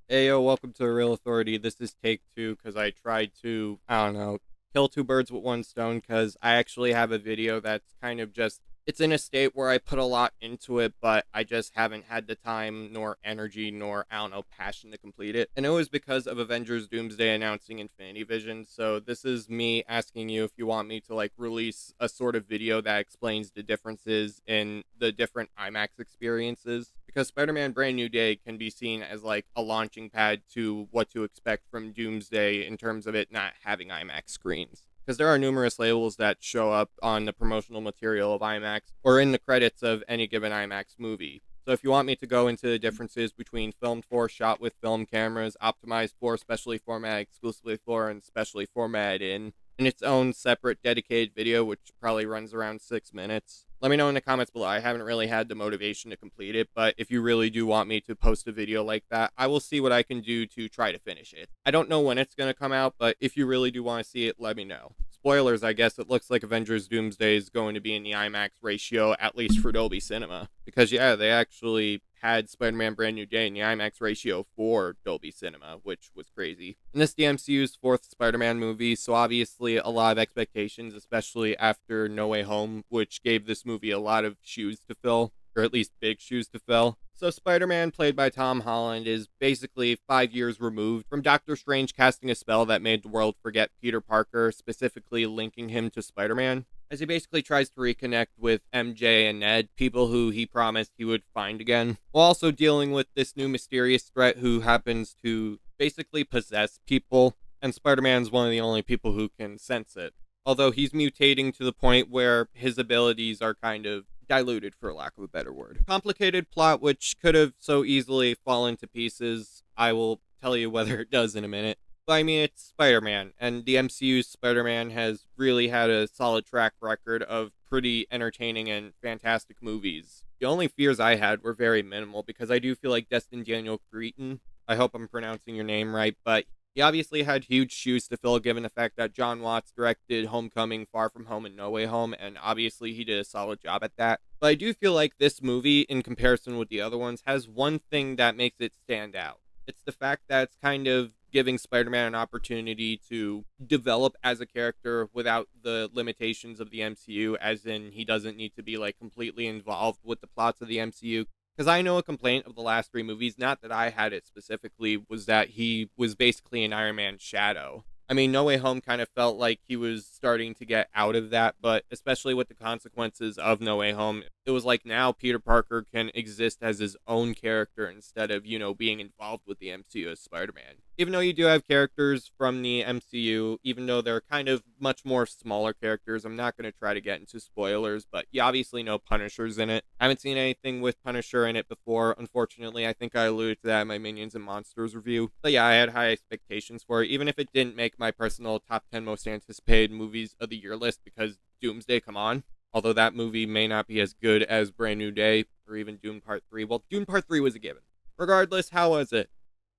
Hey yo, welcome to the Real Authority. This is take two because I tried to, I don't know, kill two birds with one stone because I actually have a video that's kind of just, it's in a state where I put a lot into it, but I just haven't had the time nor energy nor, I don't know, passion to complete it. And it was because of Avengers Doomsday announcing Infinity Vision. So this is me asking you if you want me to like release a sort of video that explains the differences in the different IMAX experiences because Spider-Man Brand New Day can be seen as like a launching pad to what to expect from Doomsday in terms of it not having IMAX screens. Because there are numerous labels that show up on the promotional material of IMAX or in the credits of any given IMAX movie. So if you want me to go into the differences between filmed for, shot with film cameras, optimized for, specially formatted exclusively for, and specially formatted in its own separate dedicated video, which probably runs around 6 minutes. Let me know in the comments below. I haven't really had the motivation to complete it, but if you really do want me to post a video like that, I will see what I can do to try to finish it. I don't know when it's going to come out, but if you really do want to see it, let me know. Spoilers, I guess it looks like Avengers Doomsday is going to be in the IMAX ratio, at least for Dolby Cinema. Because, yeah, they actually had Spider-Man Brand New Day in the IMAX ratio for Dolby Cinema, which was crazy. And this is the MCU's fourth Spider-Man movie, so obviously a lot of expectations, especially after No Way Home, which gave this movie a lot of shoes to fill, or at least big shoes to fill. So Spider-Man, played by Tom Holland, is basically 5 years removed from Doctor Strange casting a spell that made the world forget Peter Parker, specifically linking him to Spider-Man, as he basically tries to reconnect with MJ and Ned, people who he promised he would find again, while also dealing with this new mysterious threat who happens to basically possess people, and Spider-Man's one of the only people who can sense it. Although he's mutating to the point where his abilities are kind of diluted, for lack of a better word. Complicated plot which could have so easily fallen to pieces. I will tell you whether it does in a minute. But I mean, it's Spider Man, and the MCU's Spider Man has really had a solid track record of pretty entertaining and fantastic movies. The only fears I had were very minimal because I do feel like Destin Daniel Cretton, I hope I'm pronouncing your name right, but he obviously had huge shoes to fill given the fact that John Watts directed Homecoming, Far From Home, and No Way Home, and obviously he did a solid job at that. But I do feel like this movie, in comparison with the other ones, has one thing that makes it stand out. It's the fact that it's kind of giving Spider-Man an opportunity to develop as a character without the limitations of the MCU, as in he doesn't need to be like completely involved with the plots of the MCU. Because I know a complaint of the last three movies, not that I had it specifically, was that he was basically an Iron Man shadow. I mean, No Way Home kind of felt like he was starting to get out of that, but especially with the consequences of No Way Home, it was like now Peter Parker can exist as his own character instead of, being involved with the MCU as Spider Man. Even though you do have characters from the MCU, even though they're kind of much more smaller characters, I'm not going to try to get into spoilers, but you obviously know Punisher's in it. I haven't seen anything with Punisher in it before, unfortunately. I think I alluded to that in my Minions and Monsters review. But yeah, I had high expectations for it, even if it didn't make my personal top 10 most anticipated movies of the year list because Doomsday, come on. Although that movie may not be as good as Brand New Day or even Dune Part 3. Well, Dune Part 3 was a given. Regardless, how was it?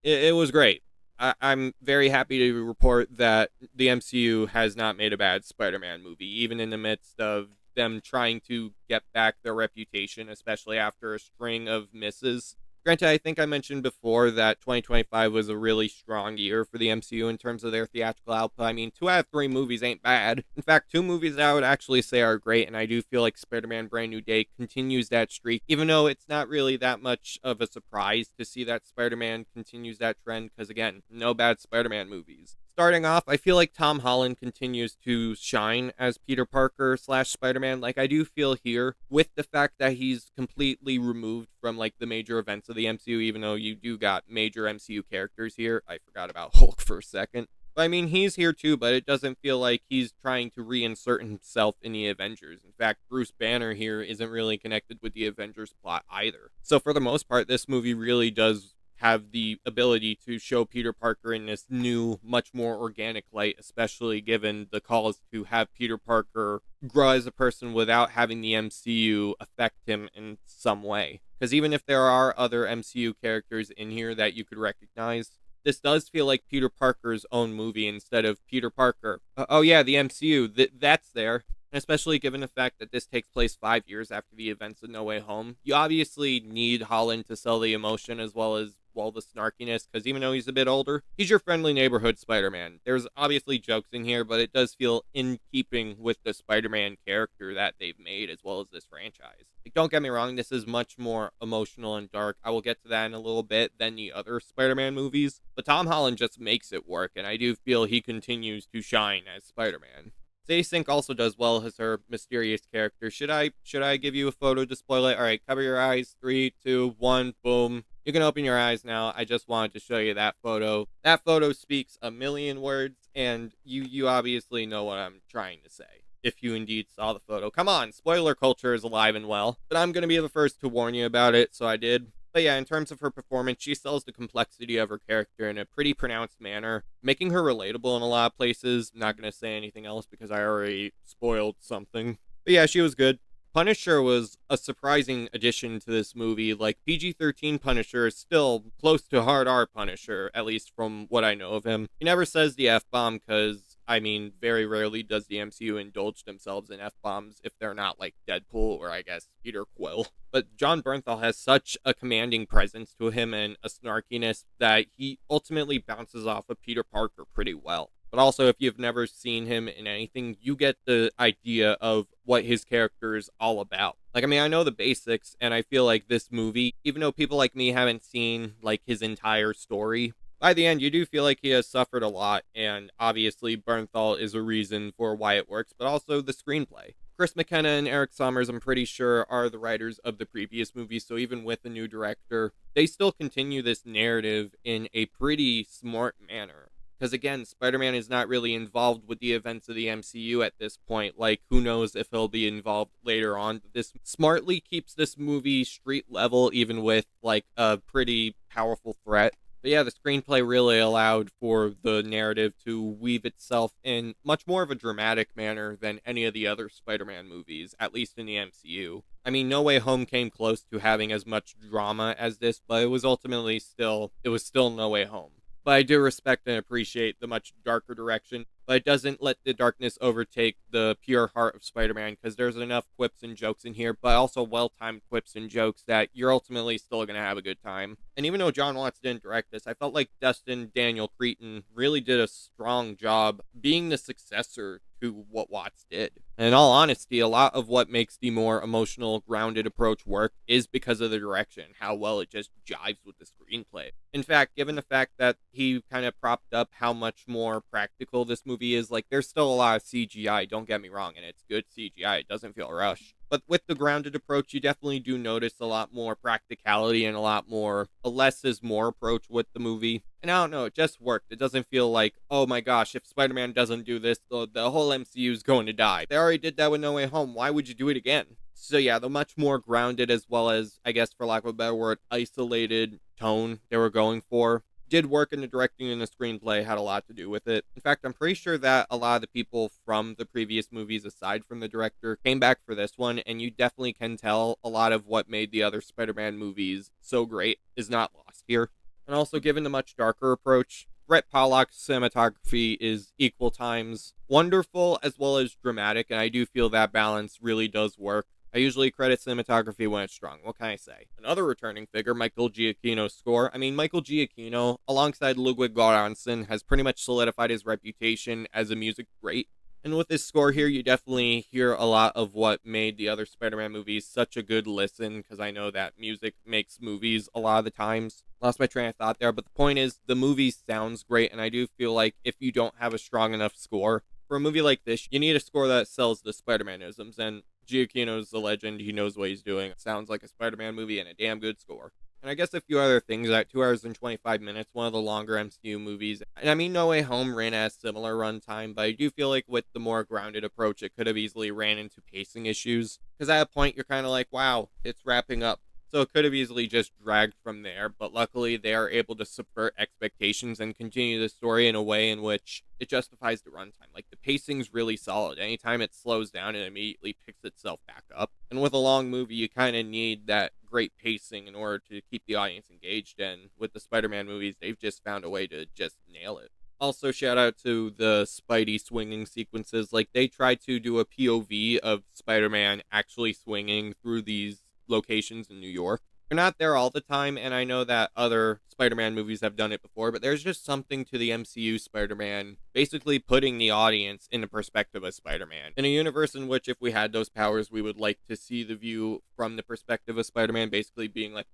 It was great. I'm very happy to report that the MCU has not made a bad Spider Man movie, even in the midst of them trying to get back their reputation, especially after a string of misses. Granted, I think I mentioned before that 2025 was a really strong year for the MCU in terms of their theatrical output. I mean, 2 out of 3 movies ain't bad. In fact, 2 movies I would actually say are great, and I do feel like Spider Man Brand New Day continues that streak, even though it's not really that much of a surprise to see that Spider Man continues that trend, because again, no bad Spider Man movies. Starting off, I feel like Tom Holland continues to shine as Peter Parker slash Spider Man. Like, I do feel here with the fact that he's completely removed from like the major events of the MCU, even though you do got major MCU characters here. I forgot about Hulk for a second. But I mean, he's here too, but it doesn't feel like he's trying to reinsert himself in the Avengers. In fact, Bruce Banner here isn't really connected with the Avengers plot either. So, for the most part, this movie really does have the ability to show Peter Parker in this new, much more organic light, especially given the calls to have Peter Parker grow as a person without having the MCU affect him in some way. Because even if there are other MCU characters in here that you could recognize, this does feel like Peter Parker's own movie instead of Peter Parker. Oh yeah, the MCU, that's there. And especially given the fact that this takes place 5 years after the events of No Way Home, you obviously need Holland to sell the emotion as well as well, the snarkiness, because even though he's a bit older, he's your friendly neighborhood Spider-Man. There's obviously jokes in here, but it does feel in keeping with the Spider-Man character that they've made, as well as this franchise. Like, don't get me wrong, this is much more emotional and dark. I will get to that in a little bit than the other Spider-Man movies, but Tom Holland just makes it work, and I do feel he continues to shine as Spider-Man. Sadie Sink also does well as her mysterious character. Should I give you a photo to spoil it? All right, cover your eyes. 3, 2, 1, boom. You can open your eyes now. I just wanted to show you that photo. That photo speaks a million words, and you obviously know what I'm trying to say, if you indeed saw the photo. Come on, spoiler culture is alive and well. But I'm going to be the first to warn you about it, so I did. But yeah, in terms of her performance, she sells the complexity of her character in a pretty pronounced manner, making her relatable in a lot of places. I'm not going to say anything else because I already spoiled something. But yeah, she was good. Punisher was a surprising addition to this movie. Like, PG-13 Punisher is still close to hard R Punisher, at least from what I know of him. He never says the F-bomb because, I mean, very rarely does the MCU indulge themselves in F-bombs if they're not like Deadpool or, I guess, Peter Quill. But John Bernthal has such a commanding presence to him and a snarkiness that he ultimately bounces off of Peter Parker pretty well. But also, if you've never seen him in anything, you get the idea of what his character is all about. Like, I mean, I know the basics, and I feel like this movie, even though people like me haven't seen, like, his entire story, by the end, you do feel like he has suffered a lot, and obviously Bernthal is a reason for why it works, but also the screenplay. Chris McKenna and Eric Sommers, I'm pretty sure, are the writers of the previous movie, so even with a new director, they still continue this narrative in a pretty smart manner. Because again, Spider-Man is not really involved with the events of the MCU at this point. Like, who knows if he'll be involved later on. This smartly keeps this movie street level, even with, like, a pretty powerful threat. But yeah, the screenplay really allowed for the narrative to weave itself in much more of a dramatic manner than any of the other Spider-Man movies, at least in the MCU. I mean, No Way Home came close to having as much drama as this, but it was still No Way Home. But I do respect and appreciate the much darker direction, but it doesn't let the darkness overtake the pure heart of Spider-Man, because there's enough quips and jokes in here, but also well-timed quips and jokes that you're ultimately still going to have a good time. And even though John Watts didn't direct this, I felt like Dustin Daniel Cretton really did a strong job being the successor to what Watts did. And in all honesty, a lot of what makes the more emotional, grounded approach work is because of the direction, how well it just jives with the screenplay. In fact, given the fact that he kind of propped up how much more practical this movie is, like, there's still a lot of CGI, don't get me wrong, and it's good CGI, it doesn't feel rushed. But with the grounded approach, you definitely do notice a lot more practicality and a less is more approach with the movie. And I don't know, it just worked. It doesn't feel like, oh my gosh, if Spider-Man doesn't do this, the whole MCU is going to die. They already did that with No Way Home. Why would you do it again? So yeah, the much more grounded, as well as, I guess for lack of a better word, isolated tone they were going for did work, in the directing and the screenplay had a lot to do with it. In fact, I'm pretty sure that a lot of the people from the previous movies, aside from the director, came back for this one, and you definitely can tell a lot of what made the other Spider-Man movies so great is not lost here. And also, given the much darker approach, Brett Pollock's cinematography is equal times wonderful as well as dramatic, and I do feel that balance really does work. I usually credit cinematography when it's strong. What can I say? Another returning figure, Michael Giacchino's score. I mean, Michael Giacchino, alongside Ludwig Göransson, has pretty much solidified his reputation as a music great. And with this score here, you definitely hear a lot of what made the other Spider-Man movies such a good listen, because I know that music makes movies a lot of the times. Lost my train of thought there, but the point is, the movie sounds great, and I do feel like if you don't have a strong enough score, for a movie like this, you need a score that sells the Spider-Man-isms, and Giacchino's a legend. He knows what he's doing. It sounds like a Spider-Man movie and a damn good score. And I guess a few other things. At 2 hours and 25 minutes, one of the longer MCU movies. And I mean, No Way Home ran at a similar runtime, but I do feel like with the more grounded approach, it could have easily ran into pacing issues. Because at a point, you're kind of like, wow, it's wrapping up. So it could have easily just dragged from there, but luckily they are able to subvert expectations and continue the story in a way in which it justifies the runtime. Like, the pacing's really solid. Anytime it slows down, it immediately picks itself back up. And with a long movie, you kind of need that great pacing in order to keep the audience engaged, and with the Spider-Man movies, they've just found a way to just nail it. Also, shout out to the Spidey swinging sequences. Like, they tried to do a POV of Spider-Man actually swinging through these locations in New York. They're not there all the time, and I know that other Spider-Man movies have done it before, but there's just something to the MCU Spider-Man basically putting the audience in the perspective of Spider-Man. In a universe in which if we had those powers, we would like to see the view from the perspective of Spider-Man, basically being like,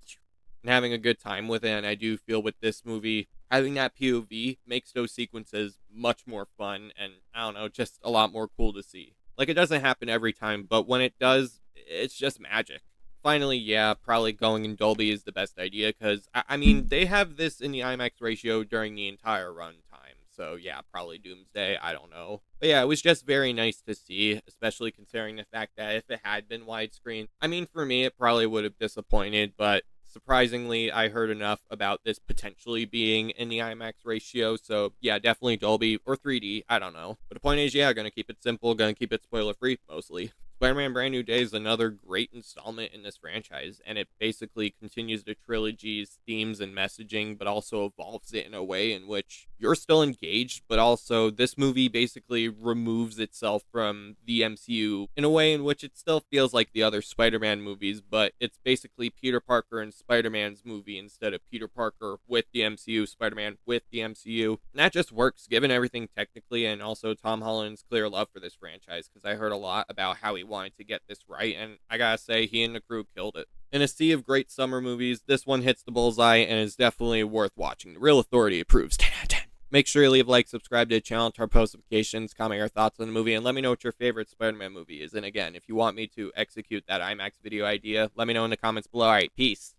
and having a good time with it. And I do feel with this movie, having that POV makes those sequences much more fun and, I don't know, just a lot more cool to see. Like, it doesn't happen every time, but when it does, it's just magic. Finally, yeah, probably going in Dolby is the best idea because, I mean, they have this in the IMAX ratio during the entire run time. So, yeah, probably Doomsday. I don't know. But yeah, it was just very nice to see, especially considering the fact that if it had been widescreen, I mean, for me, it probably would have disappointed, but surprisingly, I heard enough about this potentially being in the IMAX ratio. So, yeah, definitely Dolby or 3D. I don't know. But the point is, yeah, gonna keep it simple, gonna keep it spoiler free, mostly. Spider-Man Brand New Day is another great installment in this franchise, and it basically continues the trilogy's themes and messaging, but also evolves it in a way in which you're still engaged, but also this movie basically removes itself from the MCU in a way in which it still feels like the other Spider-Man movies, but it's basically Peter Parker and Spider-Man's movie instead of Peter Parker with the MCU, Spider-Man with the MCU. And that just works, given everything technically, and also Tom Holland's clear love for this franchise, because I heard a lot about how he wanted to get this right, and I gotta say, he and the crew killed it. In a sea of great summer movies, this one hits the bullseye and is definitely worth watching. The Real Authority approves 10 out of 10. Make sure you leave a like, subscribe to the channel, turn post notifications, comment your thoughts on the movie, and let me know what your favorite Spider-Man movie is. And again, if you want me to execute that IMAX video idea, let me know in the comments below. Alright, peace.